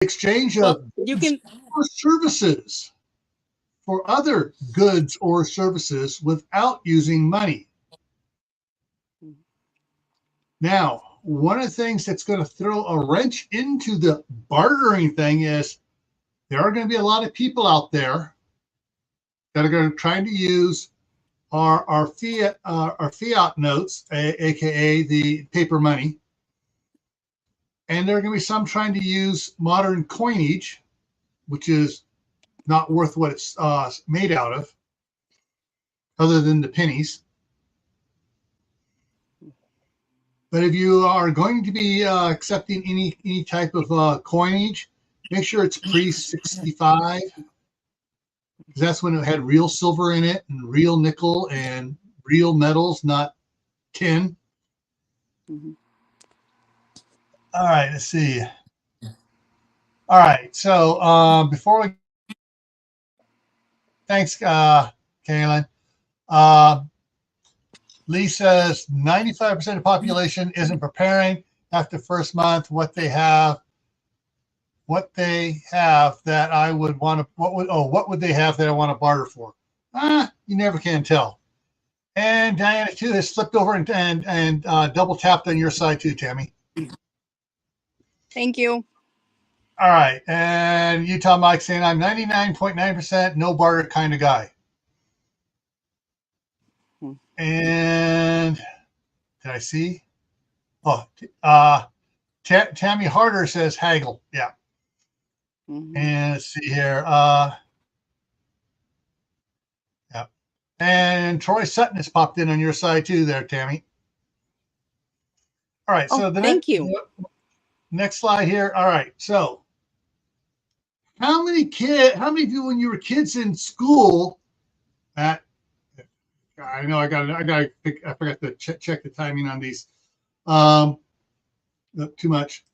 exchange of you can services for other goods or services without using money. Now, one of the things that's going to throw a wrench into the bartering thing is there are going to be a lot of people out there that are going to try to use our fiat notes, aka the paper money, and there are going to be some trying to use modern coinage, which is not worth what it's made out of, other than the pennies. But if you are going to be accepting any type of coinage, make sure it's pre-65, because that's when it had real silver in it and real nickel and real metals, not tin. Mm-hmm. All right, let's see. All right, so before we, thanks, Kaylin. Lee says 95% of the population isn't preparing after first month. What they have that I would want to, what would they have that I want to barter for? You never can tell. And Diana too has slipped over and double tapped on your side too, Tammy. Thank you. All right, and Utah Mike saying I'm 99.9% no barter kind of guy. And did I see? Oh, Tammy Harder says haggle. Yeah. Mm-hmm. And let's see here. Yeah. And Troy Sutton has popped in on your side too there, Tammy. All right. So thank you. Next slide here. All right. So how many of you when you were kids in school I know I forgot to check the timing on these. Not too much.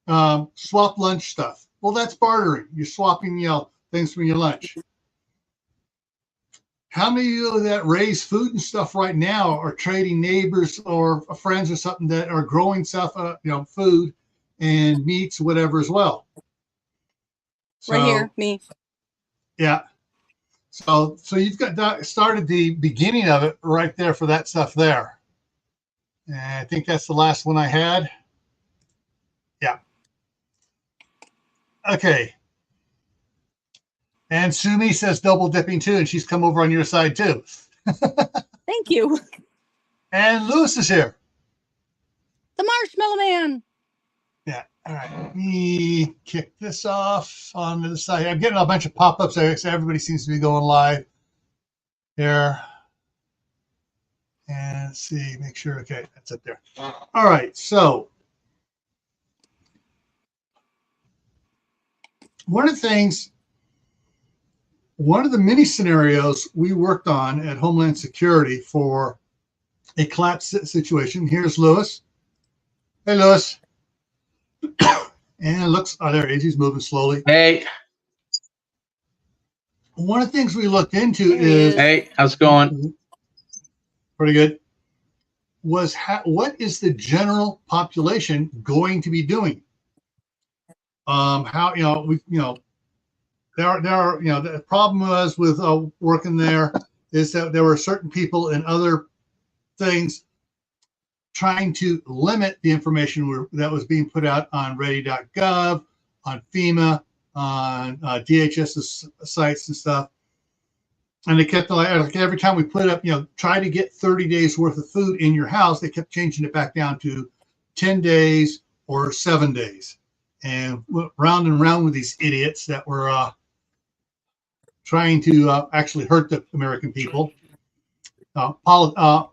Swap lunch stuff. Well, that's bartering. You're swapping, things from your lunch. How many of you that raise food and stuff right now are trading neighbors or friends or something that are growing stuff, food and meats, whatever as well? So, right here, me. Yeah. So you've got started the beginning of it right there for that stuff there. And I think that's the last one I had. Yeah. Okay. And Sumi says double dipping too, and she's come over on your side too. Thank you. And Lewis is here. The Marshmallow Man. Yeah. All right. Let me kick this off onto the side. I'm getting a bunch of pop-ups there, so everybody seems to be going live here. And let's see, make sure. Okay, that's it there. All right. So one of the many scenarios we worked on at Homeland Security for a collapse situation. Here's Lewis. Hey, Lewis. And looks, there he is. He's moving slowly. Hey. One of the things we looked into is. Hey, how's it going? Pretty good. Was what is the general population going to be doing? How there are the problem was with working there is that there were certain people and other things trying to limit the information that was being put out on ready.gov, on FEMA, on DHS's sites and stuff. And they kept like every time we put up, try to get 30 days worth of food in your house, they kept changing it back down to 10 days or 7 days. And round and round with these idiots that were trying to actually hurt the American people.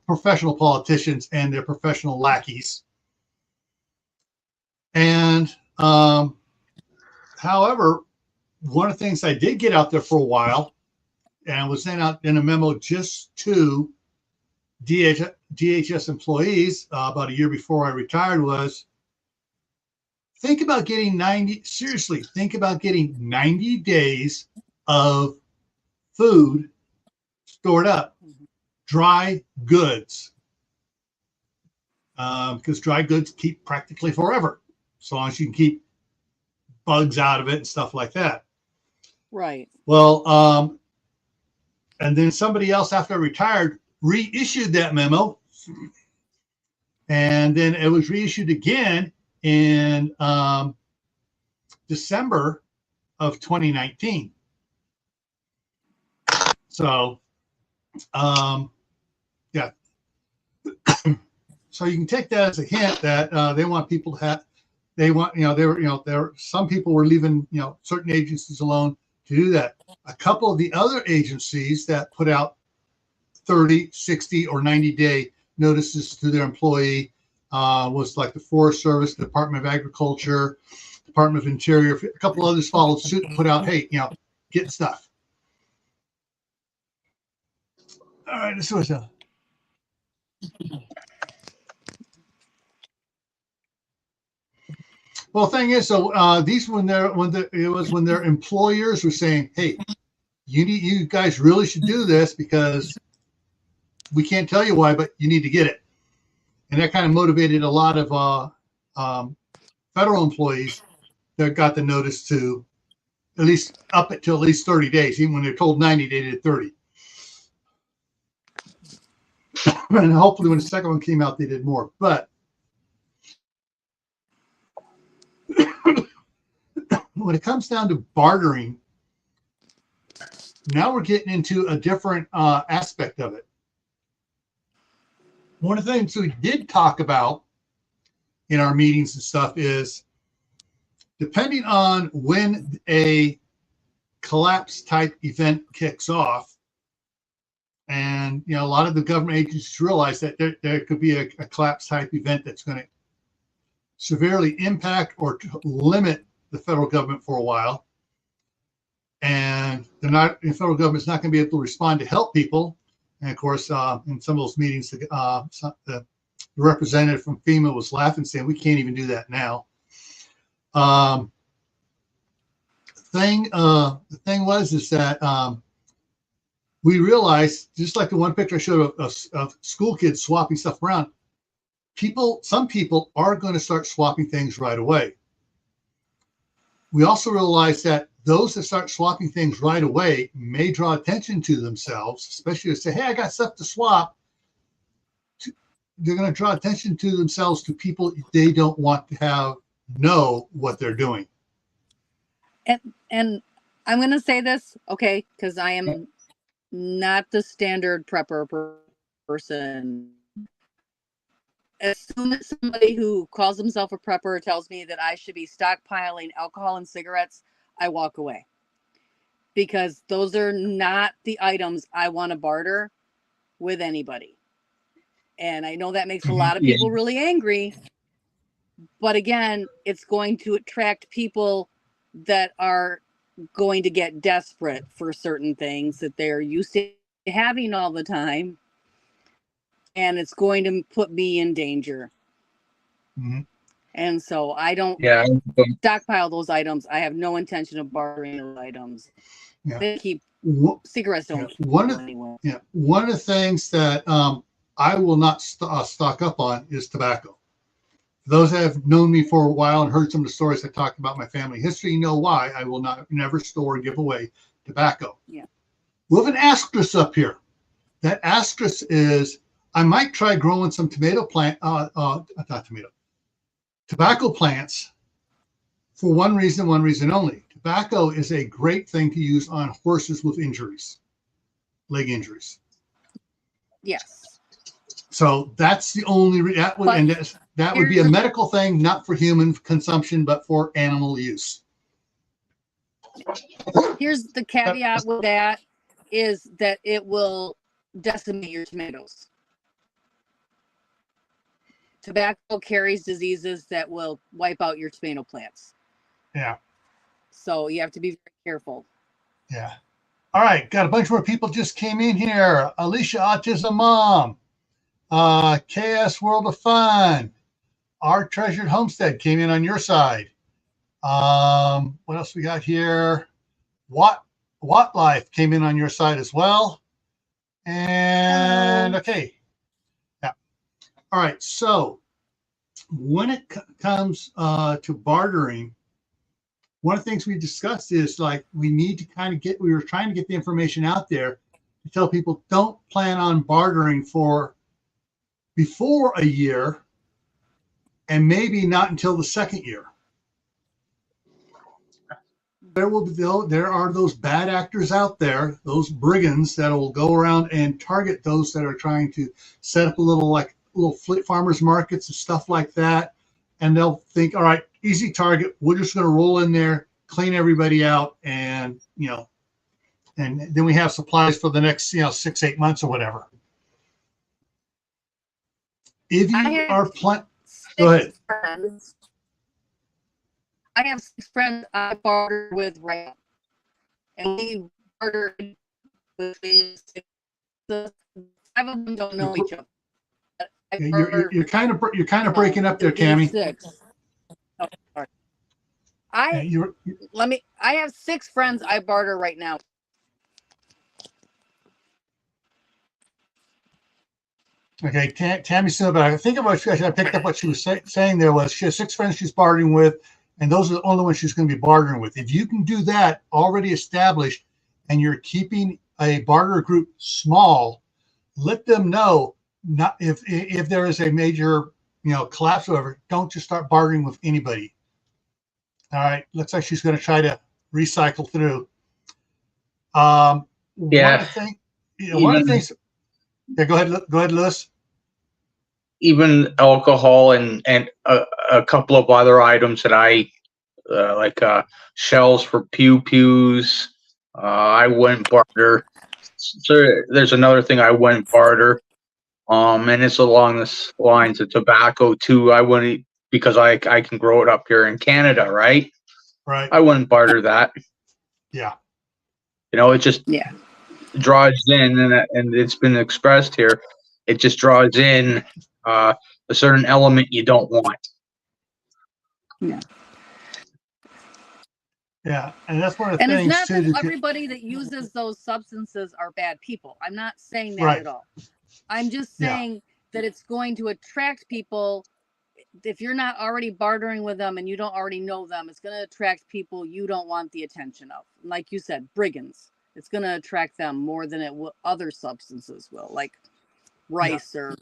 Professional politicians and their professional lackeys. And however, one of the things I did get out there for a while, and was sent out in a memo just to DHS employees about a year before I retired, was think about getting 90 days of food stored up. Dry goods, because dry goods keep practically forever, as long as you can keep bugs out of it and stuff like that. Right. Well, and then somebody else after I retired reissued that memo, and then it was reissued again in December of 2019. So, yeah. So you can take that as a hint that they want people to have. They want, some people were leaving, certain agencies alone to do that. A couple of the other agencies that put out 30, 60, or 90-day notices to their employee was like the Forest Service, the Department of Agriculture, Department of Interior. A couple others followed suit and put out, hey, get stuff. All right, this was a. Well, the thing is, so these when their employers were saying, "Hey, you guys really should do this because we can't tell you why, but you need to get it," and that kind of motivated a lot of federal employees that got the notice to at least up it to at least 30 days, even when they're told 90, they did 30. And hopefully, when the second one came out, they did more, but. When it comes down to bartering, now we're getting into a different aspect of it. One of the things we did talk about in our meetings and stuff is depending on when a collapse type event kicks off, and a lot of the government agencies realize that there could be a collapse type event that's going to severely impact or limit the federal government for a while, and the federal government's not going to be able to respond to help people. And of course, in some of those meetings, the representative from FEMA was laughing, saying, "We can't even do that now." The thing was that we realized, just like the one picture I showed of school kids swapping stuff around, some people are going to start swapping things right away. We also realize that those that start swapping things right away may draw attention to themselves, especially to say, "Hey, I got stuff to swap." They're going to draw attention to themselves to people they don't want to know what they're doing. And I'm going to say this, okay, because I am not the standard prepper person. As soon as somebody who calls himself a prepper tells me that I should be stockpiling alcohol and cigarettes, I walk away. Because those are not the items I want to barter with anybody. And I know that makes a lot of people really angry. But again, it's going to attract people that are going to get desperate for certain things that they're used to having all the time. And it's going to put me in danger. Mm-hmm. And so I don't stockpile those items. I have no intention of bartering those items. Yeah. They keep cigarettes don't. One of the things that I will not stock up on is tobacco. For those that have known me for a while and heard some of the stories I talked about my family history, you know why I will never store or give away tobacco. Yeah. We have an asterisk up here. That asterisk is I might try growing some tobacco plants for one reason only. Tobacco is a great thing to use on horses with injuries, leg injuries. Yes. So that's the only that would be a medical thing, not for human consumption, but for animal use. Here's the caveat with that is that it will decimate your tomatoes. Tobacco carries diseases that will wipe out your tomato plants. Yeah. So you have to be very careful. Yeah. All right. Got a bunch more people just came in here. Alicia Autism Mom. KS World of Fun. Our Treasured Homestead came in on your side. What else we got here? Watt Life came in on your side as well. And okay. Yeah. All right. So when it comes to bartering, one of the things we discussed is like we need to kind of we were trying to get the information out there to tell people don't plan on bartering for before a year and maybe not until the second year. There are those bad actors out there, those brigands that will go around and target those that are trying to set up little farmers markets and stuff like that. And they'll think, all right, easy target. We're just going to roll in there, clean everybody out, and and then we have supplies for the next 6-8 months or whatever. If you are go ahead. I have 6 friends I barter with right now, and we barter with 5 of them don't know each other. You're kind of breaking up there, Tammy. 6. Oh, sorry. I have 6 friends I barter right now. Okay, Tammy said, but I think I picked up what she was saying there was she has 6 friends she's bartering with, and those are the only ones she's going to be bartering with. If you can do that already established and you're keeping a barter group small, let them know not if there is a major collapse or whatever, don't just start bartering with anybody. All right, looks like she's going to try to recycle through. One of the things. Yeah, go ahead, Lewis. Even alcohol and a couple of other items that I like shells for pews. I wouldn't barter. So there's another thing I wouldn't barter. And it's along the lines of tobacco too. I wouldn't, because I can grow it up here in Canada, right? Right. I wouldn't barter that. Yeah. It just draws in, and it's been expressed here. It just draws in a certain element you don't want. Yeah. Yeah, and that's one of the things. And it's not that everybody that uses those substances are bad people. I'm not saying that at all. I'm just saying that it's going to attract people. If you're not already bartering with them and you don't already know them, it's going to attract people you don't want the attention of. Like you said, brigands. It's going to attract them more than it will other substances will, like rice or.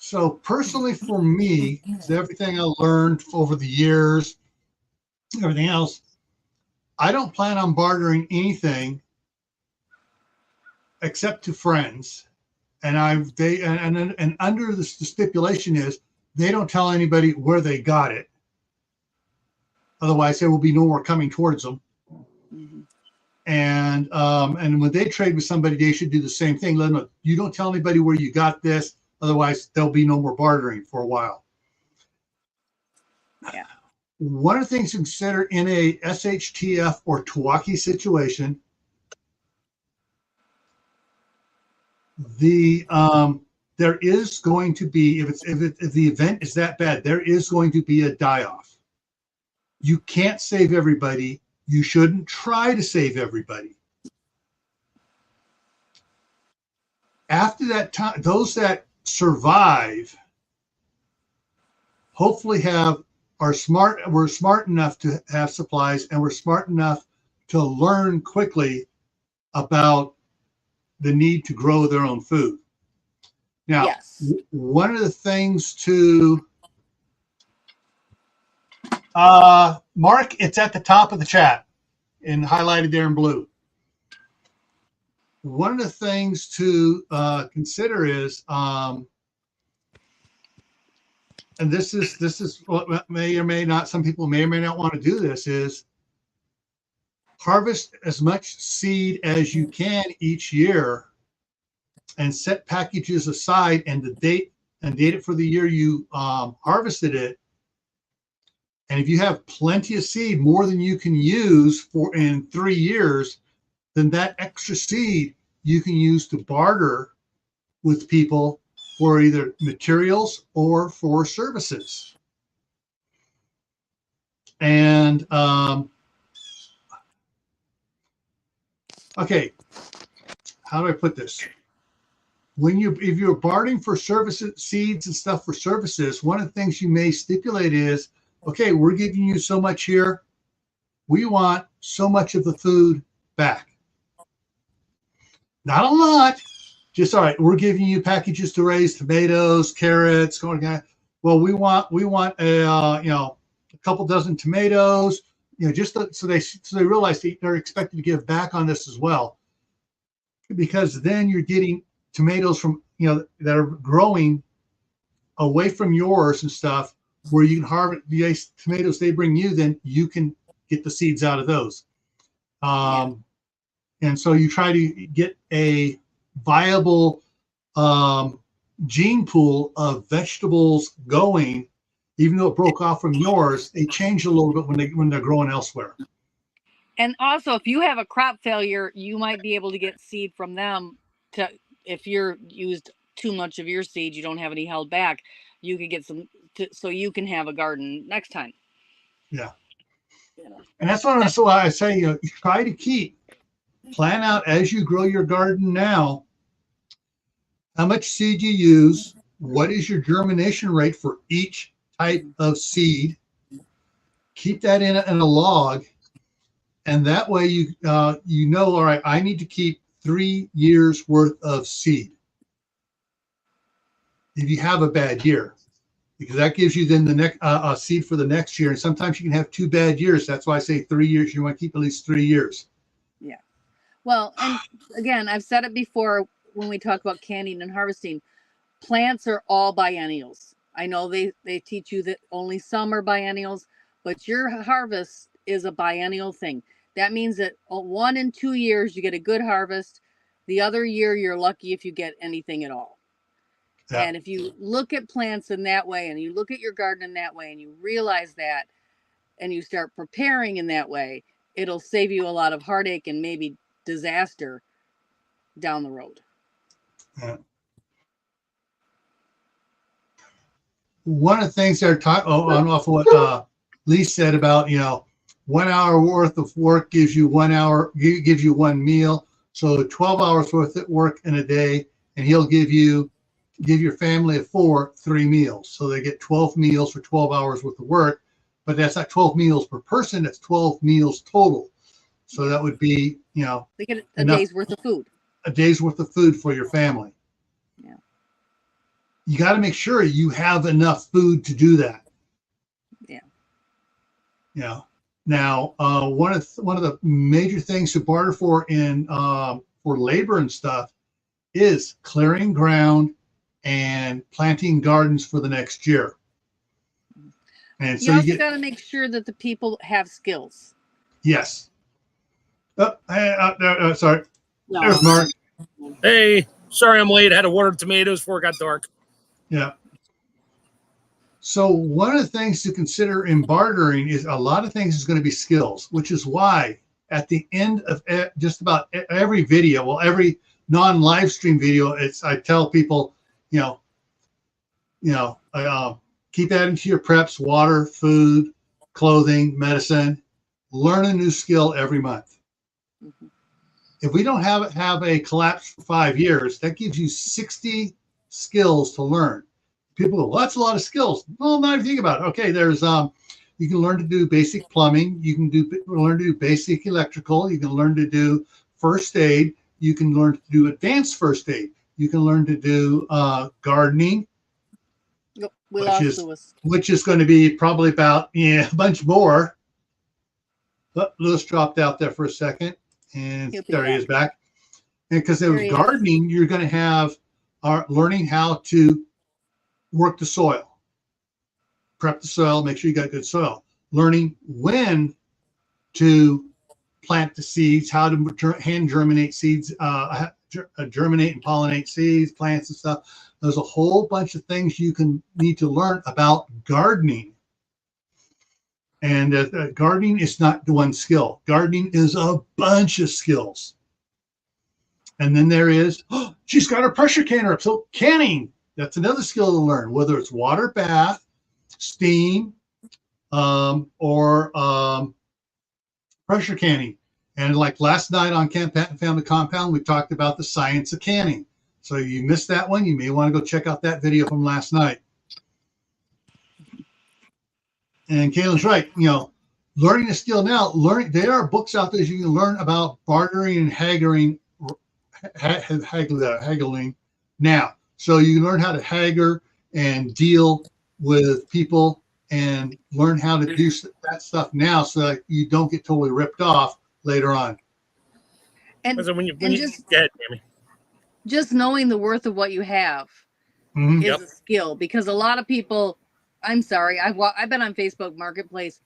So personally for me, everything I learned over the years, everything else, I don't plan on bartering anything except to friends. And under the stipulation is they don't tell anybody where they got it. Otherwise there will be no more coming towards them. Mm-hmm. And when they trade with somebody, they should do the same thing. Let them know, you don't tell anybody where you got this. Otherwise, there'll be no more bartering for a while. Yeah. One of the things to consider in a SHTF or Tawaki situation, there is going to be, if the event is that bad, there is going to be a die-off. You can't save everybody. You shouldn't try to save everybody. After that time, those that survive hopefully we're smart enough to have supplies, and we're smart enough to learn quickly about the need to grow their own food. Now, one of the things to Mark, it's at the top of the chat and highlighted there in blue. One of the things to consider is, and this is what may or may not, some people may or may not want to do this, is harvest as much seed as you can each year and set packages aside and date it for the year you harvested it. And if you have plenty of seed, more than you can use in 3 years, then that extra seed you can use to barter with people for either materials or for services. And okay, how do I put this? If you're bartering for services, seeds and stuff for services, one of the things you may stipulate is okay, we're giving you so much here. We want so much of the food back. Not a lot. Just all right. We're giving you packages to raise tomatoes, carrots. Well, we want a a couple dozen tomatoes. So they realize they're expected to give back on this as well, because then you're getting tomatoes from that are growing away from yours and stuff, where you can harvest the tomatoes they bring you. Then you can get the seeds out of those. And so you try to get a viable gene pool of vegetables going, even though it broke off from yours. They change a little bit when they're growing elsewhere. And also, if you have a crop failure, you might be able to get seed from them. If you're used too much of your seed, you don't have any held back, you could get some so you can have a garden next time. Yeah. And that's why I say, you try to plan out as you grow your garden now, how much seed you use, what is your germination rate for each type of seed. Keep that in a log, and that way you know, all right, I need to keep 3 years worth of seed if you have a bad year, because that gives you then the next seed for the next year. And sometimes you can have 2 bad years. That's why I say 3 years. You want to keep at least 3 years. Yeah. Well, and again, I've said it before when we talk about canning and harvesting, plants are all biennials. I know they teach you that only some are biennials, but your harvest is a biennial thing. That means that 1 and 2 years you get a good harvest. The other year you're lucky if you get anything at all. Yeah. And if you look at plants in that way, and you look at your garden in that way, and you realize that, and you start preparing in that way, it'll save you a lot of heartache and maybe disaster down the road. Yeah. One of the things they're talking on off of what Lee said about 1 hour worth of work gives you 1 hour, gives you 1 meal. So 12 hours worth of work in a day, and he'll give your family of 4 3 meals. So they get 12 meals for 12 hours worth of work, but that's not 12 meals per person. That's 12 meals total. So that would be, they get a day's worth of food. A day's worth of food for your family. Yeah. You got to make sure you have enough food to do that. Yeah. Yeah. Now, one of the major things to barter for for labor and stuff is clearing ground and planting gardens for the next year. And so you also got to make sure that the people have skills. Yes. Sorry. No. There's Mark. Hey, sorry I'm late. I had to water tomatoes before it got dark. Yeah. So one of the things to consider in bartering is a lot of things is going to be skills, which is why at the end of just about every video, well, every non-live stream video, I tell people, keep adding to your preps: water, food, clothing, medicine. Learn a new skill every month. Mm-hmm. If we don't have a collapse for 5 years, that gives you 60 skills to learn. People go, well, that's a lot of skills. Well, now you think about it. Okay, there's you can learn to do basic plumbing. You can learn to do basic electrical. You can learn to do first aid. You can learn to do advanced first aid. You can learn to do gardening, which is going to be probably about a bunch more. But Lewis dropped out there for a second, and there he is back. And because there was gardening, you're going to have learning how to work the soil, prep the soil, make sure you got good soil, learning when to plant the seeds, how to hand germinate seeds, germinate and pollinate seeds, plants and stuff. There's a whole bunch of things you need to learn about gardening. And gardening is not one skill. Gardening is a bunch of skills. And then there is, she's got her pressure canner up. So canning, that's another skill to learn, whether it's water bath, steam, or pressure canning. And like last night on Camp Patton Family Compound, we talked about the science of canning. So you missed that one, you may want to go check out that video from last night. And Caitlin's right. Learning a skill now. There are books out there you can learn about bartering and haggling now. So you can learn how to haggle and deal with people and learn how to do that stuff now, so that you don't get totally ripped off later on. And, So when you just, go ahead, Tammy. Just knowing the worth of what you have is a skill, because a lot of people, I'm sorry, I've been on Facebook Marketplace.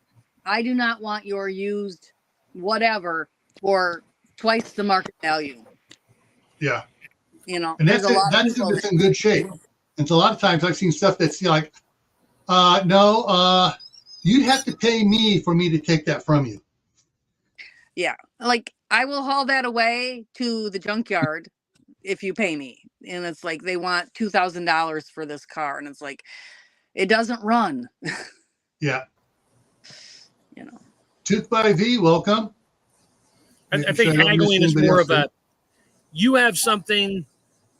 I do not want your used whatever for twice the market value. Yeah. And that's a lot that's of people if it's in good shape. And so a lot of times I've seen stuff that's like, no, you'd have to pay me for me to take that from you. Yeah. Like, I will haul that away to the junkyard if you pay me. And it's like, they want $2,000 for this car. And it's like, it doesn't run. Yeah. Tooth by V, welcome. I think haggling is more of you have something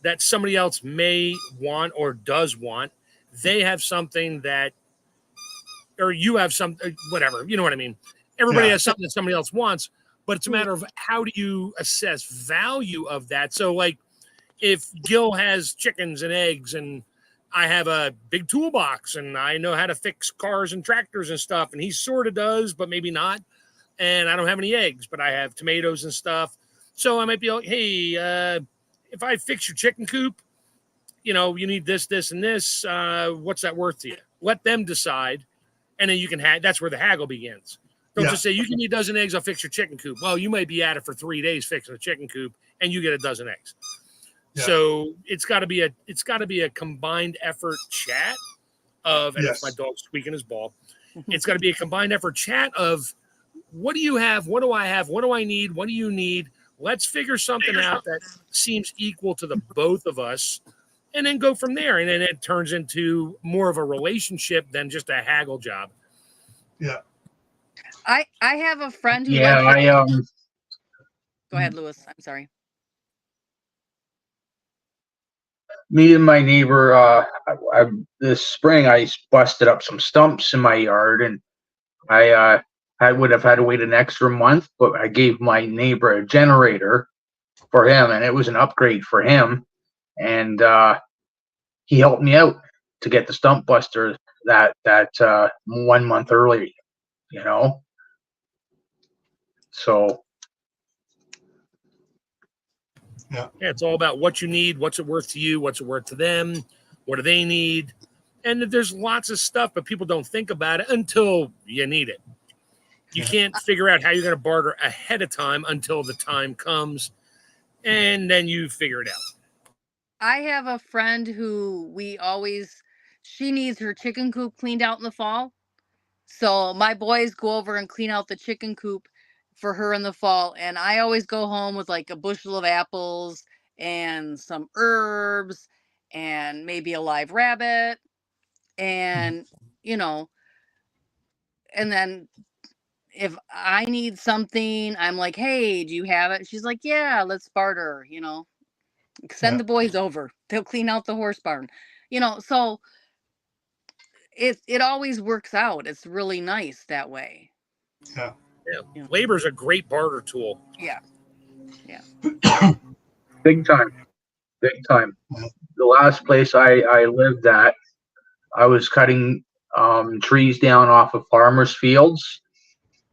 that somebody else may want or does want. They have something that, or you have something, whatever, you know what I mean? Everybody has something that somebody else wants, but it's a matter of how do you assess value of that? So like if Gil has chickens and eggs and I have a big toolbox and I know how to fix cars and tractors and stuff, and he sort of does, but maybe not. And I don't have any eggs, but I have tomatoes and stuff. So I might be like, hey, if I fix your chicken coop, you need this, this, and this. What's that worth to you? Let them decide. And then you can that's where the haggle begins. Don't just say, you give me a dozen eggs, I'll fix your chicken coop. Well, you might be at it for 3 days fixing a chicken coop and you get a dozen eggs. Yeah. So it's got to be a combined effort chat of, and that's my dog squeaking his ball. It's got to be a combined effort chat of, what do you have? What do I have? What do I need? What do you need? Let's figure something out that seems equal to the both of us, and then go from there. And then it turns into more of a relationship than just a haggle job. Yeah. I have a friend who Go ahead, Lewis. I'm sorry. Me and my neighbor, this spring, I busted up some stumps in my yard, and I would have had to wait an extra month, but I gave my neighbor a generator for him, and it was an upgrade for him. And he helped me out to get the stump buster that 1 month early, So yeah, it's all about what you need, what's it worth to you, what's it worth to them, what do they need, and there's lots of stuff, but people don't think about it until you need it. You can't figure out how you're going to barter ahead of time until the time comes, and then you figure it out. I have a friend who she needs her chicken coop cleaned out in the fall. So my boys go over and clean out the chicken coop for her in the fall. And I always go home with like a bushel of apples and some herbs and maybe a live rabbit. And, and then if I need something, I'm like, hey, do you have it? She's like, yeah, let's barter, send the boys over. They'll clean out the horse barn, so it always works out. It's really nice that way. Yeah. Labor is a great barter tool. Yeah. Big time. The last place I lived at, I was cutting trees down off of farmers' fields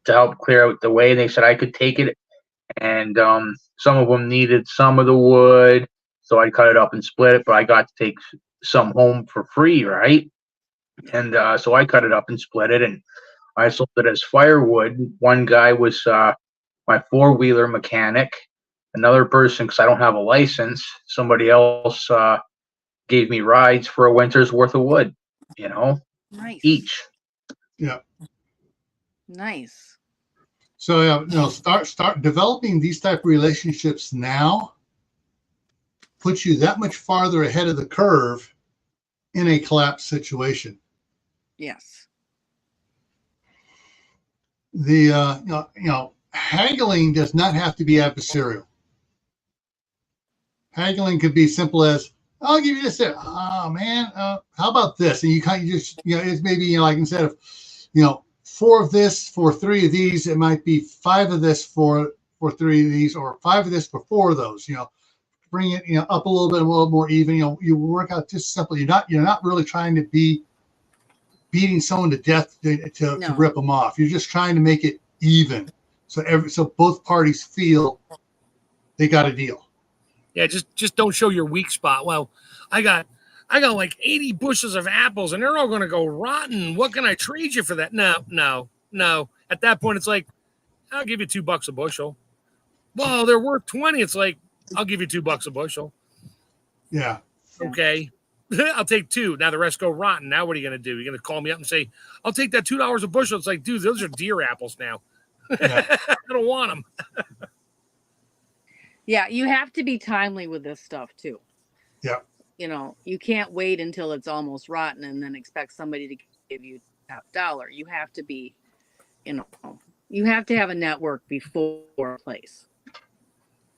to help clear out the way. They said I could take it, and some of them needed some of the wood, so I cut it up and split it, but I got to take some home for free, right? And so I cut it up and split it, and I sold it as firewood. One guy was my four-wheeler mechanic. Another person, because I don't have a license, somebody else gave me rides for a winter's worth of wood, Nice. Each. Yeah. Nice. So start developing these type of relationships now puts you that much farther ahead of the curve in a collapse situation. Yes. The haggling does not have to be adversarial. Haggling could be simple as, I'll give you this. Oh man, how about this? And you kind of just, it's maybe like instead of 4 of this for 3 of these. It might be 5 of this for 3 of these, or 5 of this for 4 of those. Bring it up a little bit, a little more even. You work out just simply. You're not really trying to be beating someone to death to rip them off. You're just trying to make it even, so both parties feel they got a deal. Yeah, just don't show your weak spot. Well, I got like 80 bushels of apples and they're all going to go rotten. What can I trade you for that? No. At that point, it's like, I'll give you $2 a bushel. Well, they're worth 20. It's like, I'll give you $2 a bushel. Yeah. Okay. I'll take 2. Now the rest go rotten. Now what are you going to do? You're going to call me up and say, I'll take that $2 a bushel. It's like, dude, those are deer apples now. Yeah. I don't want them. Yeah, you have to be timely with this stuff too. Yeah. You can't wait until it's almost rotten and then expect somebody to give you top dollar. You have to be, you have to have a network before place.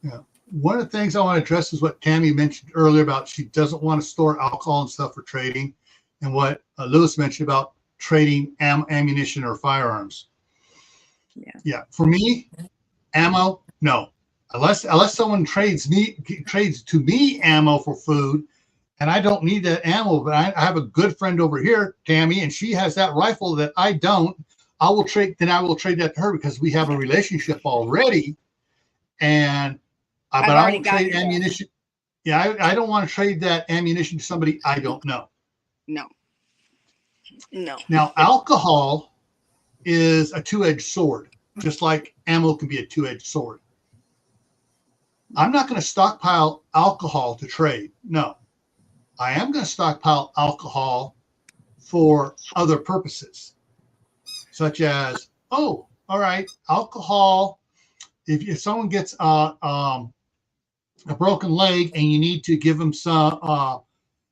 Yeah. One of the things I want to address is what Tammy mentioned earlier about she doesn't want to store alcohol and stuff for trading, and what Lewis mentioned about trading ammunition or firearms. Yeah. For me, ammo, no. Unless someone trades to me ammo for food, and I don't need that ammo, but I have a good friend over here, Tammy, and she has that rifle that I don't. I will trade that to her because we have a relationship already, and but I won't trade ammunition. Yeah, I don't want to trade that ammunition to somebody I don't know. No. Now, alcohol is a two-edged sword, just like ammo can be a two-edged sword. I'm not going to stockpile alcohol to trade. No, I am going to stockpile alcohol for other purposes, such as, all right, alcohol. If someone gets a broken leg and you need to give them some,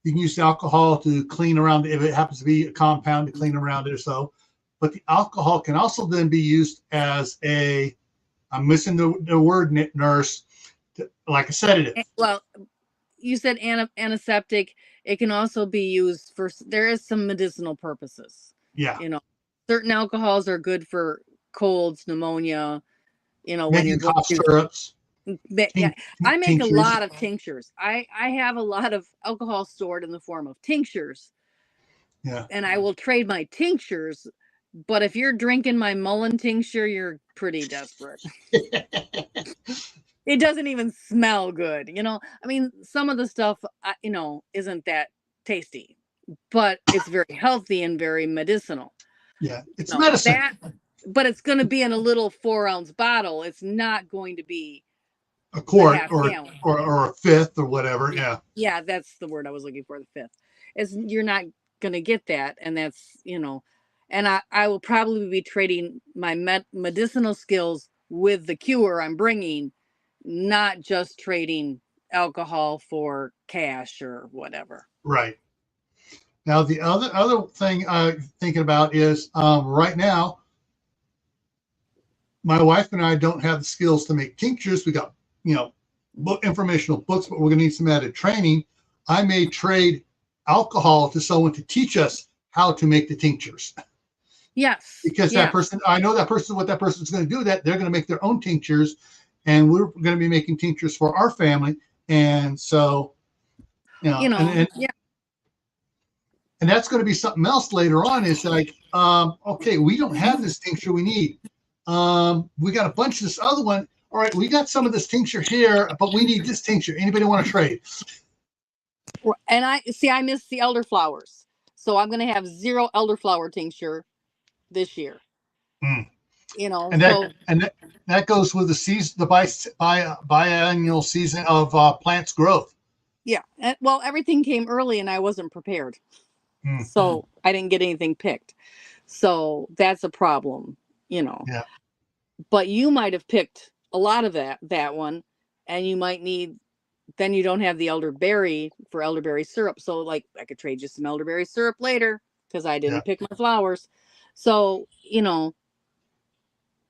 you can use the alcohol to clean around it if it happens to be a compound to clean around it or so. But the alcohol can also then be used as I'm missing the word, nurse, like a sedative. Well, you said antiseptic. It can also be used there is some medicinal purposes. Yeah. Certain alcohols are good for colds, pneumonia, when Making you're cough syrups. Yeah, I make a lot of tinctures. I have a lot of alcohol stored in the form of tinctures. Yeah. And I will trade my tinctures, but if you're drinking my Mullen tincture, you're pretty desperate. It doesn't even smell good. I mean, some of the stuff, isn't that tasty, but it's very healthy and very medicinal. Yeah, it's medicine. But it's going to be in a little 4-ounce bottle. It's not going to be a quart or a fifth or whatever. Yeah. Yeah, that's the word I was looking for. The fifth. You're not going to get that, and that's and I will probably be trading my medicinal skills with the cure I'm bringing, not just trading alcohol for cash or whatever. Right. Now, the other thing I'm thinking about is right now, my wife and I don't have the skills to make tinctures. We got, informational books, but we're going to need some added training. I may trade alcohol to someone to teach us how to make the tinctures. Yes. Because that person, I know that person, what that person's going to do, that they're going to make their own tinctures, and we're going to be making tinctures for our family. And so, and that's going to be something else later on. Is like, okay, we don't have this tincture we need. We got a bunch of this other one. All right, we got some of this tincture here, but we need this tincture. Anybody want to trade? And I missed the elderflowers. So I'm going to have 0 elderflower tincture this year. And that goes with the season, the biannual season of plants growth. Yeah. Well, everything came early and I wasn't prepared. Mm-hmm. So I didn't get anything picked. So that's a problem, Yeah. But you might have picked a lot of that one, and you might need, then you don't have the elderberry for elderberry syrup. So like I could trade you some elderberry syrup later because I didn't pick my flowers. So,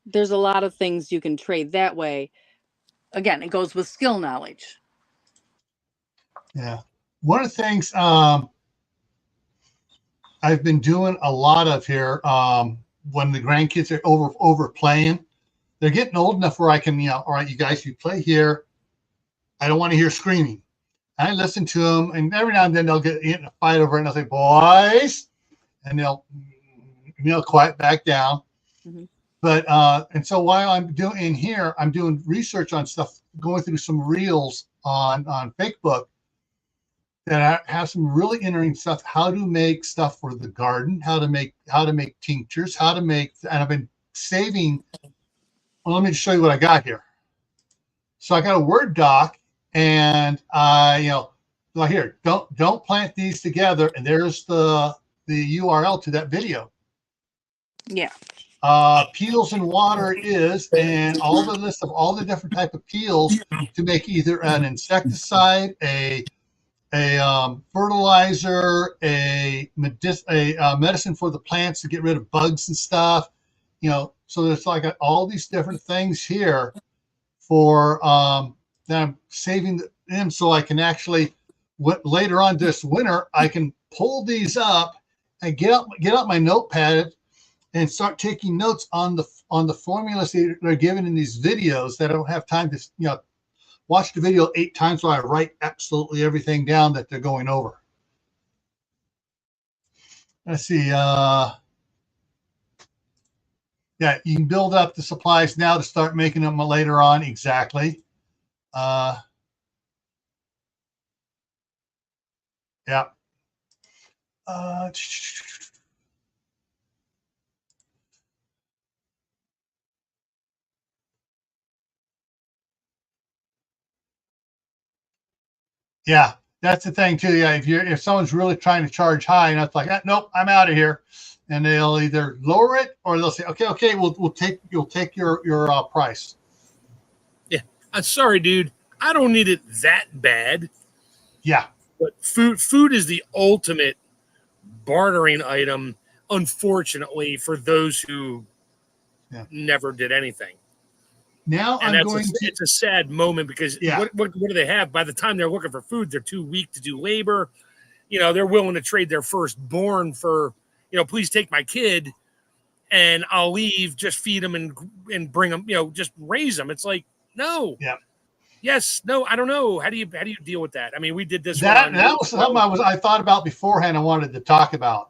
there's a lot of things you can trade that way. Again, it goes with skill knowledge. Yeah. One of the things I've been doing a lot of here. When the grandkids are over playing, they're getting old enough where I can, all right, you guys, you play here. I don't want to hear screaming. I listen to them, and every now and then they'll get in a fight over it, and I'll say, boys, and they'll, quiet back down. Mhm. But and so while I'm doing here, I'm doing research on stuff, going through some reels on Facebook that have some really interesting stuff. How to make stuff for the garden, how to make tinctures, and I've been saving. Well, let me just show you what I got here. So I got a Word doc, and well, here, don't plant these together, and there's the URL to that video. Yeah. Peels and water is, and all the list of all the different type of peels to make either an insecticide, a fertilizer, a medicine for the plants to get rid of bugs and stuff. So there's like all these different things here for that I'm saving them, so I can actually later on this winter I can pull these up and get out my notepad and start taking notes on the formulas that are given in these videos that I don't have time to watch the video 8 times while I write absolutely everything down that they're going over. Let's see. Yeah, you can build up the supplies now to start making them later on. Exactly. Yeah. Yeah, that's the thing too. Yeah, if someone's really trying to charge high, and it's like, nope, I'm out of here, and they'll either lower it or they'll say, okay, you'll take your price. Yeah, I'm sorry, dude. I don't need it that bad. Yeah, but food is the ultimate bartering item, unfortunately, for those who never did anything. Now and it's a sad moment because what do they have? By the time they're looking for food, they're too weak to do labor. They're willing to trade their firstborn for, please take my kid and I'll leave, just feed them and bring them, just raise them. It's like, no. Yeah. Yes. No, I don't know. How do you deal with that? I mean, we did this. That was something I thought about beforehand. I wanted to talk about.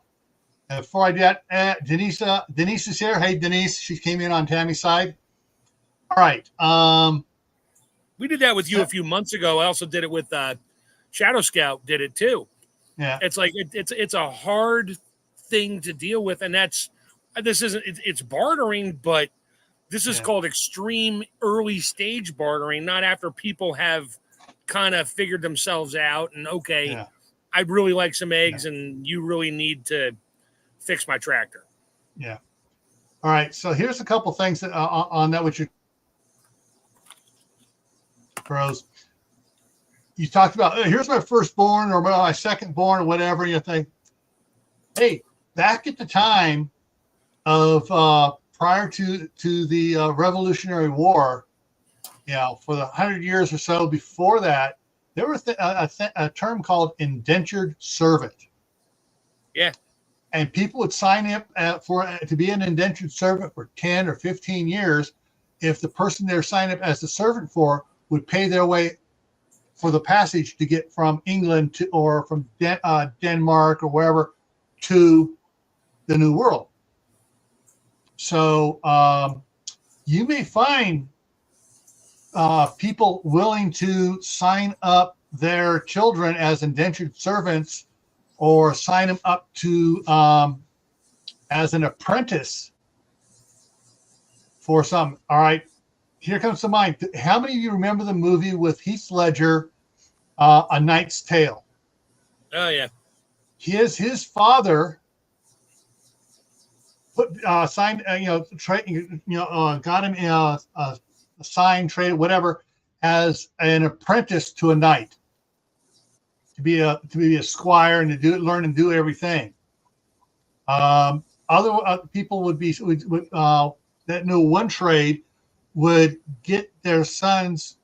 Before I did, Denise is here. Hey, Denise, she came in on Tammy's side. All right. We did that with you a few months ago. I also did it with Shadow Scout. Did it too. Yeah. It's like it's a hard thing to deal with, and it's bartering, but this is called extreme early stage bartering, not after people have kind of figured themselves out and I'd really like some eggs, and you really need to fix my tractor. Yeah. All right. So here's a couple things that on that which you pros. You talked about, here's my firstborn or my secondborn or whatever. You think, hey, back at the time of prior to the Revolutionary War, for the 100 years or so before that, there was a term called indentured servant. Yeah. And people would sign up to be an indentured servant for 10 or 15 years if the person they're signing up as the servant for would pay their way for the passage to get from England or from Denmark or wherever to the New World. So you may find people willing to sign up their children as indentured servants or sign them up to as an apprentice for some. All right. Here comes to mind. How many of you remember the movie with Heath Ledger, A Knight's Tale? Oh yeah. His father signed, got him a sign, trade, whatever, as an apprentice to a knight, to be a squire and to learn and do everything. Other people would that knew one trade would get their sons,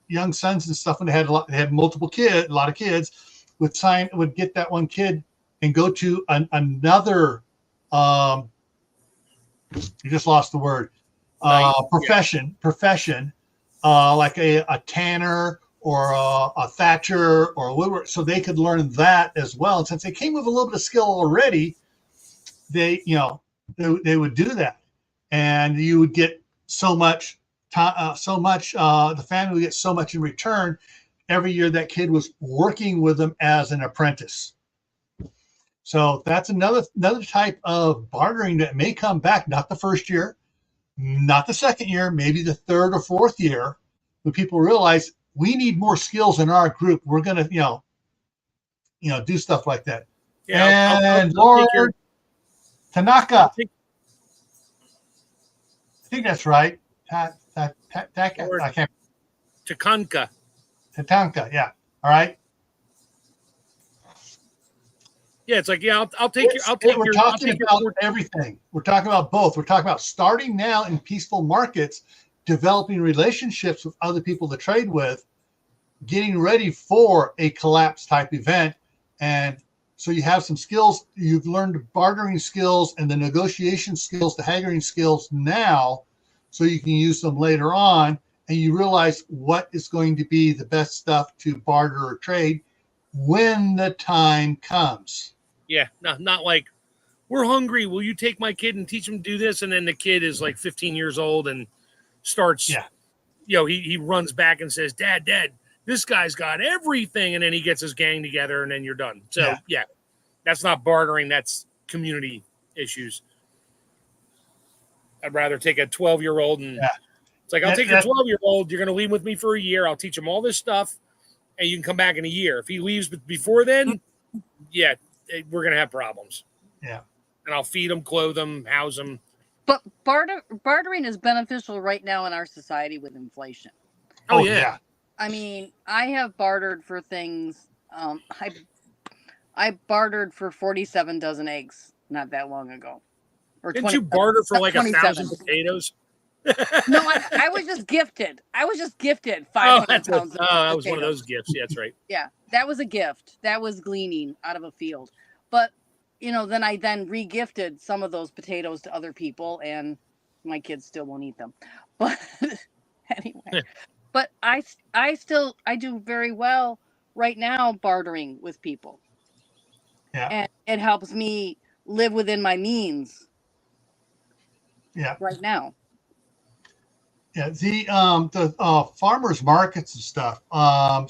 young sons and stuff, when they had multiple kids, a lot of kids, would get that one kid and go to another, you just lost the word, profession, like a tanner or a thatcher or a woodworker, so they could learn that as well. And since they came with a little bit of skill already, they would do that, and you would get so much time, the family would get so much in return every year that kid was working with them as an apprentice. So that's another type of bartering that may come back, not the first year, not the second year, maybe the third or fourth year, when people realize we need more skills in our group. We're going to, do stuff like that. Yeah, And I'll Lord take Tanaka, I think that's right. I can't. Takanka. Tatanka, yeah. All right. Yeah, it's like, yeah, I'll take your. We're talking about everything. We're talking about both. We're talking about starting now in peaceful markets, developing relationships with other people to trade with, getting ready for a collapse type event. And so you have some skills. You've learned the bartering skills and the negotiation skills, the haggling skills now, so you can use them later on. And you realize what is going to be the best stuff to barter or trade when the time comes. Yeah, not like, we're hungry. Will you take my kid and teach him to do this? And then the kid is like 15 years old and starts, he runs back and says, Dad, this guy's got everything. And then he gets his gang together and then you're done. So, yeah that's not bartering. That's community issues. I'd rather take a 12-year-old and it's like, I'll take your 12-year-old. You're going to leave with me for a year. I'll teach him all this stuff and you can come back in a year. If he leaves before then, we're going to have problems. Yeah. And I'll feed them, clothe them, house them. But bartering is beneficial right now in our society with inflation. Oh yeah. I mean, I have bartered for things. I bartered for 47 dozen eggs not that long ago. Or didn't you barter for like 1,000 potatoes? No, I was just gifted. 500 pounds. That was one of those gifts. Yeah, that's right. Yeah, that was a gift. That was gleaning out of a field. But then I re-gifted some of those potatoes to other people, and my kids still won't eat them. But anyway, but I do very well right now bartering with people. Yeah, and it helps me live within my means. Yeah, right now. Yeah, the farmers markets and stuff.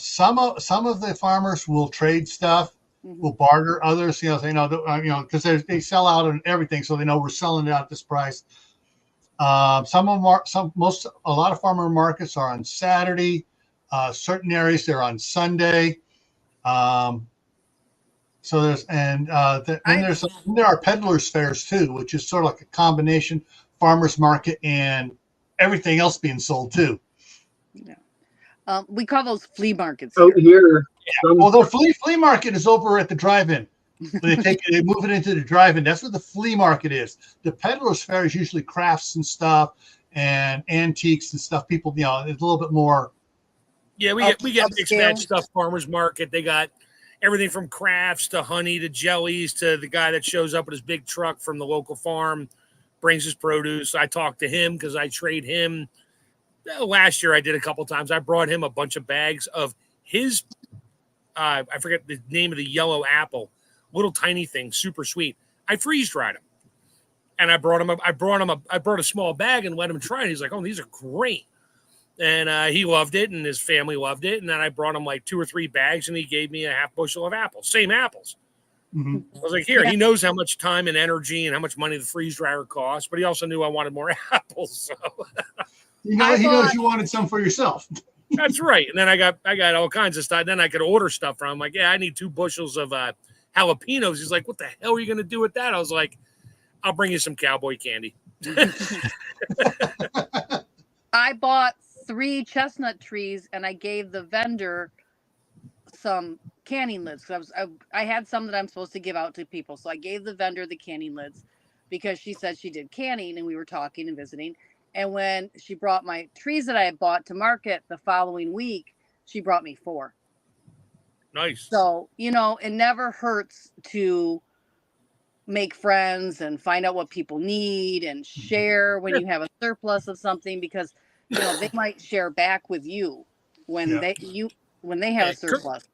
Some of the farmers will trade stuff, will barter. Others, because they sell out on everything, so they know we're selling it out at this price. A lot of farmer markets are on Saturday. Certain areas they're on Sunday. So there are peddlers fairs too, which is sort of like a combination farmers market and everything else being sold too. Yeah. We call those flea markets here. Yeah. Well, the flea market is over at the drive-in. They move it into the drive-in. That's what the flea market is. The peddler's fair is usually crafts and stuff and antiques and stuff. People, it's a little bit more. Yeah, we get mixed match stuff. Farmers market, they got everything from crafts to honey to jellies to the guy that shows up with his big truck from the local farm, brings his produce. I talk to him because I trade him. Last year I did a couple times. I brought him a bunch of bags of his, I forget the name of the yellow apple, little tiny thing, super sweet. I freeze dried them. And I brought a small bag and let him try it. He's like, oh, these are great. And he loved it and his family loved it. And then I brought him like 2 or 3 bags and he gave me a half bushel of apples, same apples. Mm-hmm. I was like, here, he knows how much time and energy and how much money the freeze dryer costs, but he also knew I wanted more apples. So he knows you wanted some for yourself. That's right. And then I got all kinds of stuff. Then I could order stuff from him. Like, yeah, I need 2 bushels of jalapenos. He's like, what the hell are you going to do with that? I was like, I'll bring you some cowboy candy. I bought 3 chestnut trees and I gave the vendor some canning lids because I had some that I'm supposed to give out to people. So I gave the vendor the canning lids because she said she did canning and we were talking and visiting. And when she brought my trees that I had bought to market the following week, she brought me 4. Nice. So, it never hurts to make friends and find out what people need and share when you have a surplus of something, because they might share back with you when they have a surplus.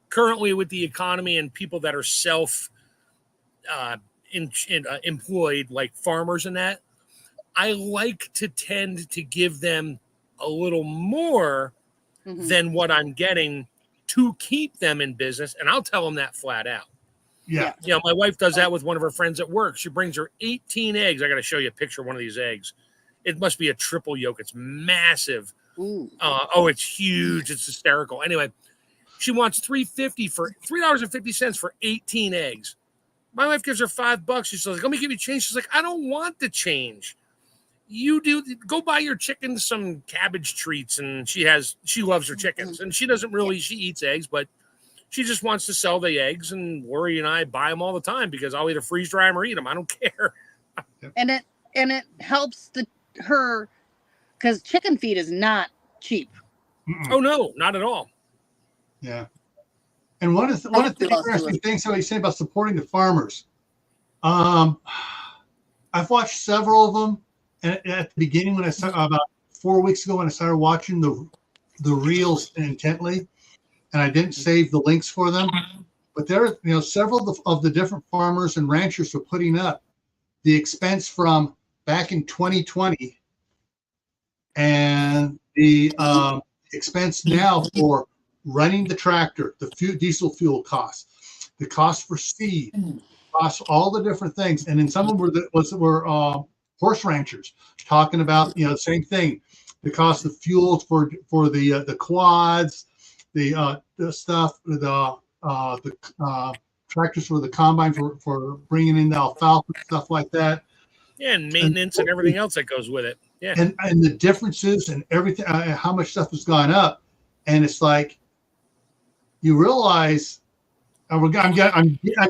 Currently, with the economy and people that are employed, like farmers and that, I like to tend to give them a little more than what I'm getting to keep them in business, and I'll tell them that flat out. Yeah. My wife does that with one of her friends at work. She brings her 18 eggs. I got to show you a picture of one of these eggs. It must be a triple yolk. It's massive. It's huge. It's hysterical. Anyway, she wants $3.50 for 18 eggs. My wife gives her $5. She's like, let me give you change. She's like, I don't want the change. You do go buy your chickens some cabbage treats, and she loves her chickens, and she doesn't really, she eats eggs, but she just wants to sell the eggs, and Lori and I buy them all the time because I'll either freeze dry them or eat them. I don't care. And it helps her, because chicken feed is not cheap. Mm-mm. Oh no, not at all. Yeah. And one of the interesting things that you say about supporting the farmers. I've watched several of them, and at the beginning, when I started about 4 weeks ago, when I started watching the reels intently, and I didn't save the links for them, but there are several of the different farmers and ranchers are putting up the expense from back in 2020 and the expense now for running the tractor, the diesel fuel costs, the cost for seed, costs, all the different things. And then some of them were horse ranchers talking about the same thing, the cost of fuel for the quads, the stuff, the tractors for the combine for bringing in the alfalfa, stuff like that. Yeah, and maintenance and everything else that goes with it. Yeah, and the differences and everything, how much stuff has gone up, and it's like you realize, I'm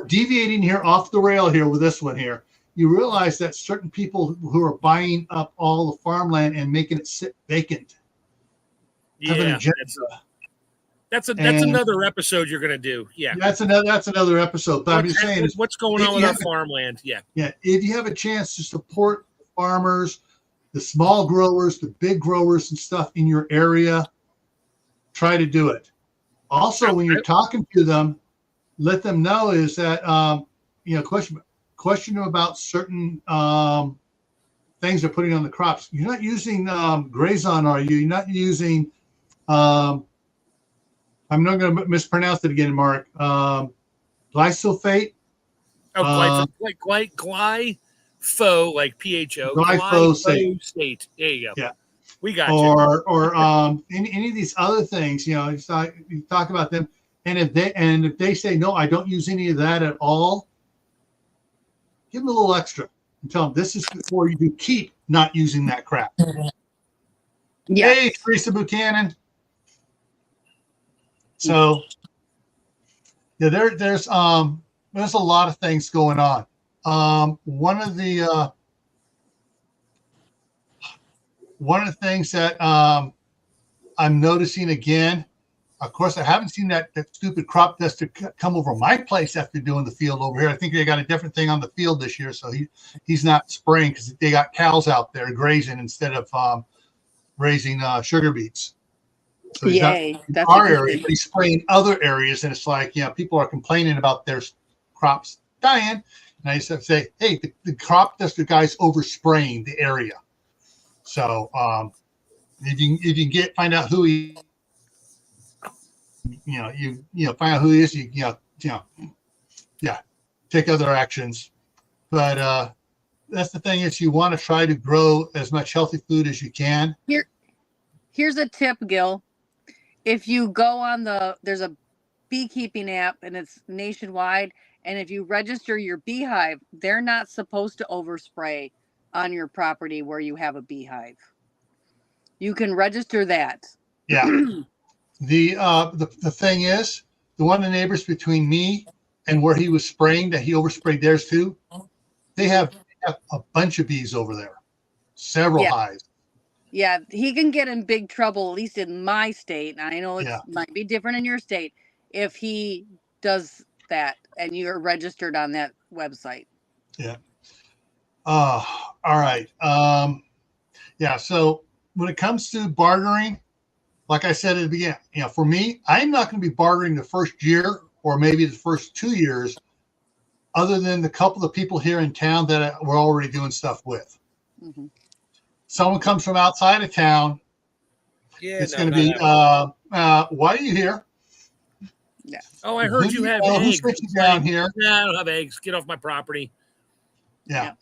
deviating here off the rail here with this one here. You realize that certain people who are buying up all the farmland and making it sit vacant have an agenda. That's another episode you're going to do. Yeah, that's another episode. But I'm just saying, what's going on with our farmland? Yeah, if you have a chance to support farmers, the small growers, the big growers and stuff in your area, try to do it. Also, when you're talking to them, let them know is that question them about certain things they're putting on the crops. You're not using Grazon, are you? You're not using I'm not going to mispronounce it again, Mark. Glyphosate. Oh, glypho, like PHO. Glyphosate. There you go. Yeah, we got you. Or any of these other things. You talk about them, and if they say no, I don't use any of that at all. Give them a little extra and tell them this is before you do keep not using that crap. Yeah. Hey, Teresa Buchanan. So yeah, there's a lot of things going on. One of the things that I'm noticing again, of course, I haven't seen that stupid crop duster come over my place after doing the field over here. I think they got a different thing on the field this year, so he's not spraying because they got cows out there grazing instead of raising sugar beets. So he's Yay, not in our area, but he's spraying other areas, and it's like, people are complaining about their crops dying. And I just have to say, hey, the crop duster guy's overspraying the area. So if you can find out who he, find out who he is, take other actions. But that's the thing is you want to try to grow as much healthy food as you can. Here's a tip, Gil. If you go on there's a beekeeping app and it's nationwide, and if you register your beehive, they're not supposed to overspray on your property where you have a beehive. You can register that. Yeah. The thing is, the one of the neighbors between me and where he was spraying, that he oversprayed theirs too, they have a bunch of bees over there, several hives. Yeah, he can get in big trouble, at least in my state. I know it might be different in your state. if he does that and you're registered on that website. Yeah. All right. Yeah. So when it comes to bartering, like I said at the beginning, for me, I'm not going to be bartering the first year or maybe the first 2 years, other than the couple of people here in town that we're already doing stuff with. Mm-hmm. Someone comes from outside of town. Yeah, It's going to be, why are you here? Yeah. Oh, I heard you have Who eggs. sent you down here? Nah, I don't have eggs. Get off my property. Yeah.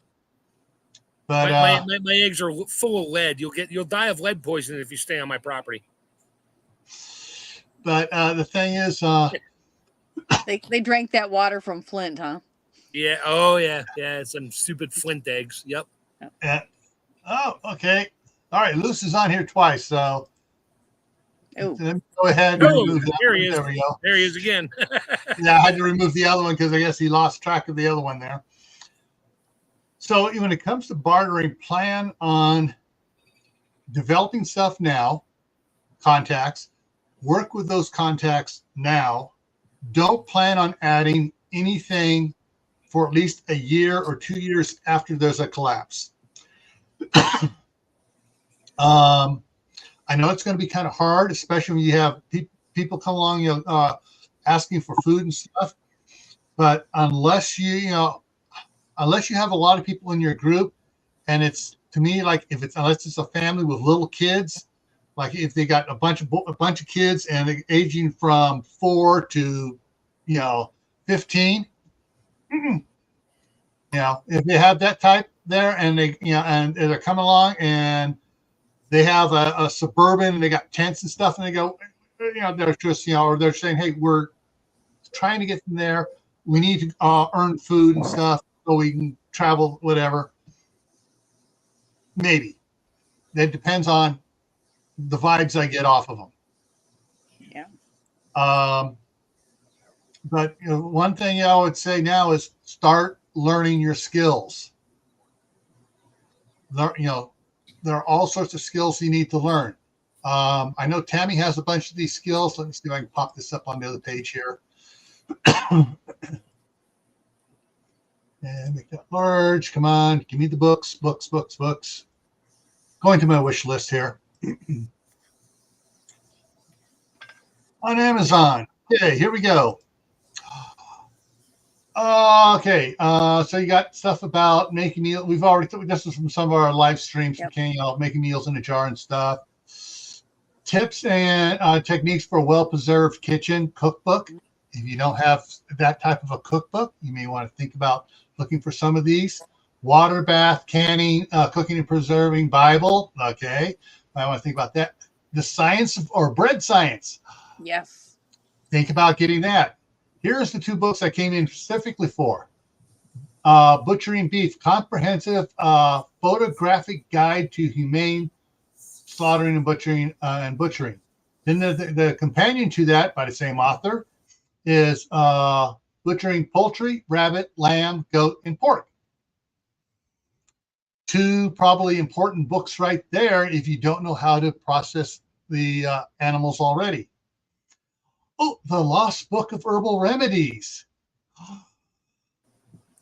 But my eggs are full of lead. You'll die of lead poisoning if you stay on my property. But the thing is, they drank that water from Flint, huh? Yeah. Oh, yeah. Yeah. Some stupid Flint eggs. Yep. Oh, okay. All right. Luce is on here twice, so let me go ahead and remove that. There he is. There we go. There he is again. Yeah, I had to remove the other one because I guess he lost track of the other one there. So when it comes to bartering, plan on developing stuff now, contacts, work with those contacts now. Don't plan on adding anything for at least a year or 2 years after there's a collapse. I know it's going to be kind of hard, especially when you have people come along, asking for food and stuff. But unless you have a lot of people in your group, and it's, to me, like unless it's a family with little kids, like if they got a bunch of kids and they're aging from 4 to 15, if they have that type there, and and they're coming along and they have a suburban and they got tents and stuff, and they go, they're just, or they're saying, hey, we're trying to get them there. We need to earn food and stuff so we can travel, whatever. Maybe. That depends on the vibes I get off of them. Yeah. But one thing I would say now is start learning your skills. There are all sorts of skills you need to learn. I know Tammy has a bunch of these skills. Let me see if I can pop this up on the other page here. And make that large. Come on, give me the books. Going to my wish list here. On Amazon. Okay, here we go. Okay, so you got stuff about making meals. We've already, this is from some of our live streams, yep. Making meals in a jar and stuff. Tips and techniques for a well-preserved kitchen cookbook. If you don't have that type of a cookbook, you may want to think about looking for some of these. Water bath, canning, cooking and preserving Bible. Okay, I want to think about that. The science or bread science. Yes. Think about getting that. Here's the 2 books I came in specifically for. Butchering Beef, Comprehensive Photographic Guide to Humane Slaughtering and Butchering. Then the companion to that by the same author is Butchering Poultry, Rabbit, Lamb, Goat, and Pork. 2 probably important books right there if you don't know how to process the animals already. Oh, The Lost Book of Herbal Remedies.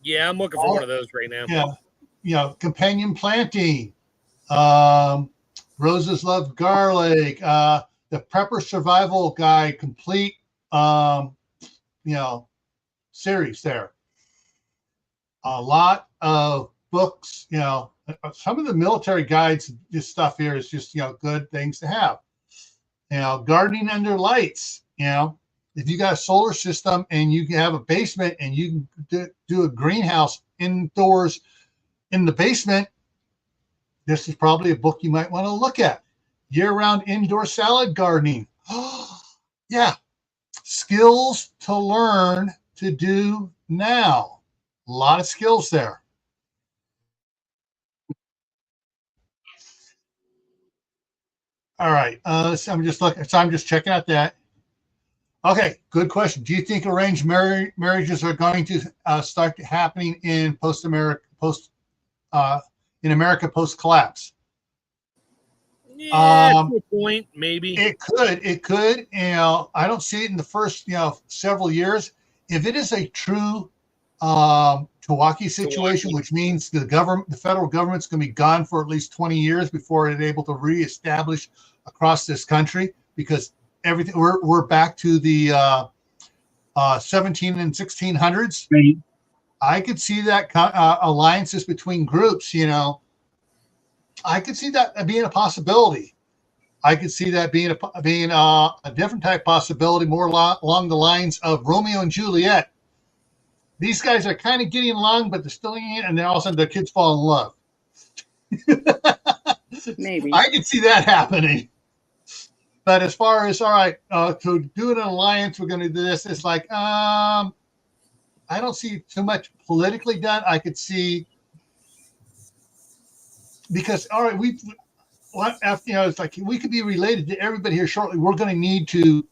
Yeah, I'm looking for one of those right now. Yeah. Companion Planting. Roses Love Garlic. The Prepper Survival Guide complete, series there. A lot of books, some of the military guides, this stuff here is just, good things to have. Gardening under lights. If you got a solar system and you have a basement and you can do a greenhouse indoors in the basement, this is probably a book you might want to look at. Year-round indoor salad gardening. Yeah. Skills to learn to do now. A lot of skills there. All right. So I'm just checking out that. Okay, good question. Do you think arranged marriages are going to start happening in America post collapse? Yeah, Um, to a point, maybe. It could. I don't see it in the first, several years. If it is a true Milwaukee situation, which means the federal government's going to be gone for at least 20 years before it's able to reestablish across this country, because everything we're back to the 17 and 1600s. Right. I could see that alliances between groups. I could see that being a possibility. I could see that being a different type of possibility, more along the lines of Romeo and Juliet. These guys are kind of getting along, but they're still in, and then all of a sudden their kids fall in love. Maybe. I could see that happening. But as far as, all right, to do an alliance, we're going to do this. It's like, I don't see too much politically done. I could see, because, all right, it's like we could be related to everybody here shortly. We're going to need to,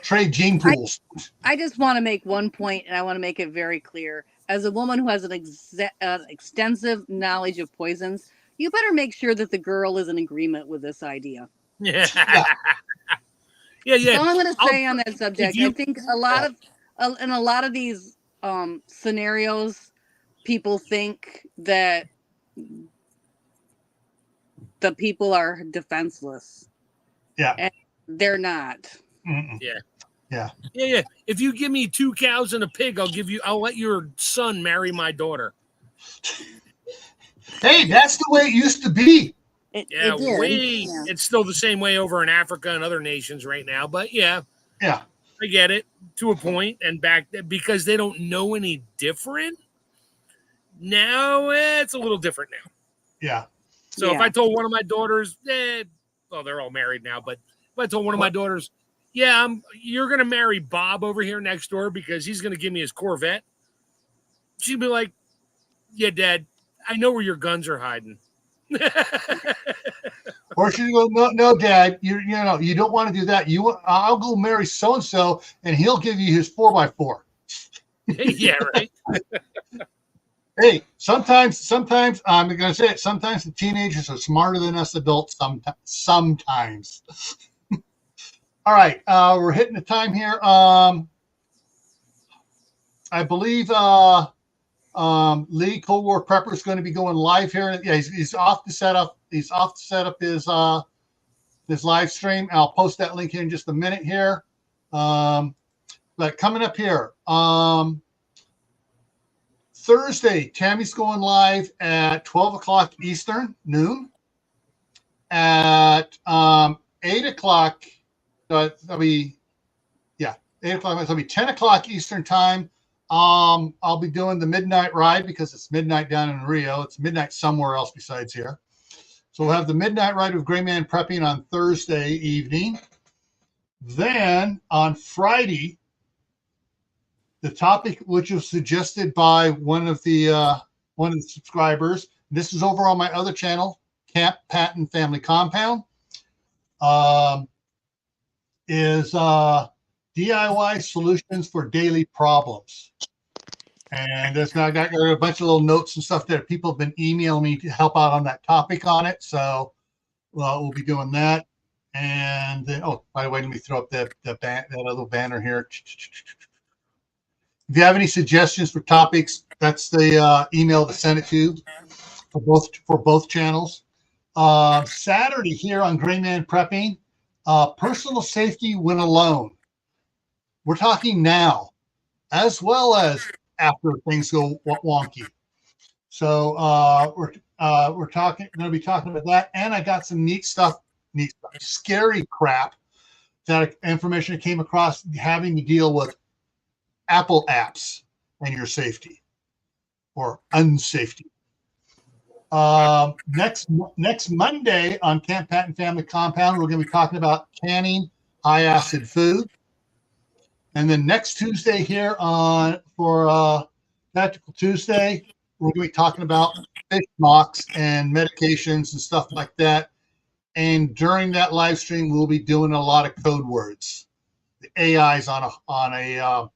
trade gene pools. I just want to make one point, and I want to make it very clear. As a woman who has an extensive knowledge of poisons, you better make sure that the girl is in agreement with this idea. Yeah. Yeah. Yeah. All I'm going to say on that subject, you- I think in a lot of these scenarios, people think that the people are defenseless. Yeah. And they're not. Mm-mm. Yeah. If you give me 2 cows and a pig, I'll let your son marry my daughter. Hey, that's the way it used to be. Yeah, it's still the same way over in Africa and other nations right now. But yeah, Yeah. I get it to a point, and back because they don't know any different. Now it's a little different now. Yeah. So if I told one of my daughters, well, they're all married now, but if I told one of my daughters, you're going to marry Bob over here next door because he's going to give me his Corvette, she'd be like, yeah, Dad, I know where your guns are hiding. Or she'd go, no, Dad, you don't want to do that. I'll go marry so-and-so and he'll give you his 4x4. Yeah, right. Hey, sometimes I'm going to say it. Sometimes the teenagers are smarter than us adults. Sometimes. All right, we're hitting the time here. I believe Lee Cold War Prepper is going to be going live here. Yeah, he's off to set up. He's off to set up his live stream. I'll post that link here in just a minute here. But coming up here, Thursday, Tammy's going live at 12 o'clock Eastern, noon. At 8 o'clock, that'll be 8 o'clock. That'll be 10 o'clock Eastern time. I'll be doing the midnight ride because it's midnight down in Rio. It's midnight somewhere else besides here. So we'll have the midnight ride with Grayman Prepping on Thursday evening. Then on Friday, the topic which was suggested by one of the subscribers. This is over on my other channel, Camp Patton Family Compound. Is DIY solutions for daily problems. And I got a bunch of little notes and stuff that people have been emailing me to help out on that topic on it. So we'll be doing that. And then, by the way, let me throw up that other banner here. If you have any suggestions for topics, that's the email to send it to for both channels. Saturday here on Grayman Prepping, personal safety when alone. We're talking now, as well as after things go wonky. So we're going to be talking about that, and I got some neat stuff, scary crap that information came across having to deal with Apple apps and your safety or unsafety. Next Monday on Camp Patton Family Compound, we're going to be talking about canning high acid food. And then next Tuesday here for Tactical Tuesday, we're going to be talking about fish mocks and medications and stuff like that. And during that live stream, we'll be doing a lot of code words. The AI's on a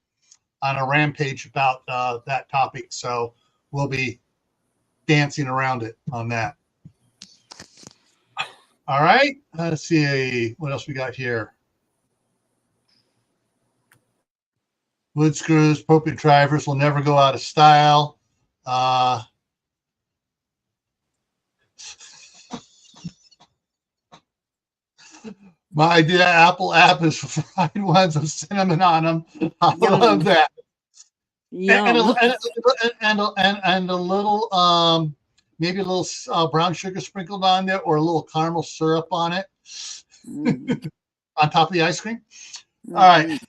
rampage about that topic, so we'll be dancing around it on that. All right. Let's see what else we got here. Wood screws, appropriate drivers will never go out of style. My idea Apple app is fried ones with cinnamon on them. I love that. And a little maybe a little brown sugar sprinkled on there, or a little caramel syrup on it on top of the ice cream. All right.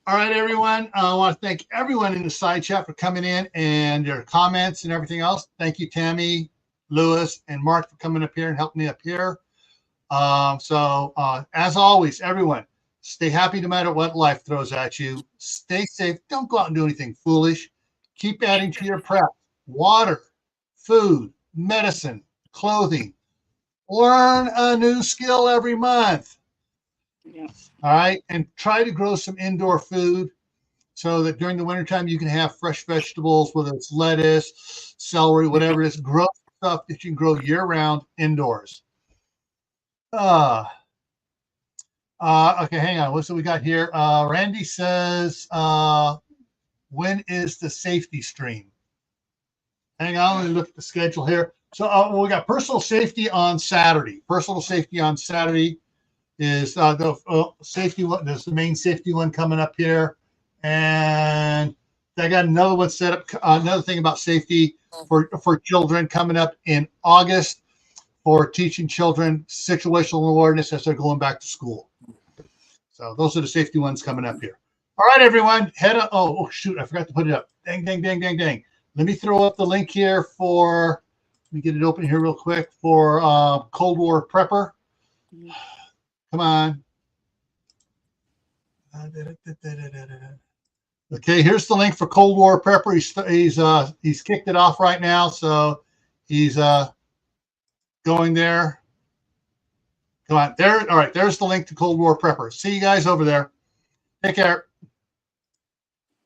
All right, everyone. I want to thank everyone in the side chat for coming in and their comments and everything else. Thank you, Tammy, Lewis, and Mark for coming up here and helping me up here. As always, everyone, stay happy no matter what life throws at you. Stay safe. Don't go out and do anything foolish. Keep adding to your prep. Water, food, medicine, clothing. Learn a new skill every month. Yeah. All right. And try to grow some indoor food so that during the wintertime you can have fresh vegetables, whether it's lettuce, celery, whatever it is. Grow stuff that you can grow year round indoors. Okay, hang on. What's that we got here? Randy says, when is the safety stream? Hang on, let me look at the schedule here. So we got personal safety on Saturday. Personal safety on Saturday is the safety one. There's the main safety one coming up here, and I got another one set up. Another thing about safety for children coming up in August for teaching children situational awareness as they're going back to school. So those are the safety ones coming up here. All right, everyone, head on. Oh shoot, I forgot to put it up. Dang. Let me throw up the link here for. Let me get it open here real quick for Cold War Prepper. Come on. Okay, here's the link for Cold War Prepper. He's kicked it off right now, so he's going there. Come on, there. All right, there's the link to Cold War Prepper. See you guys over there. Take care.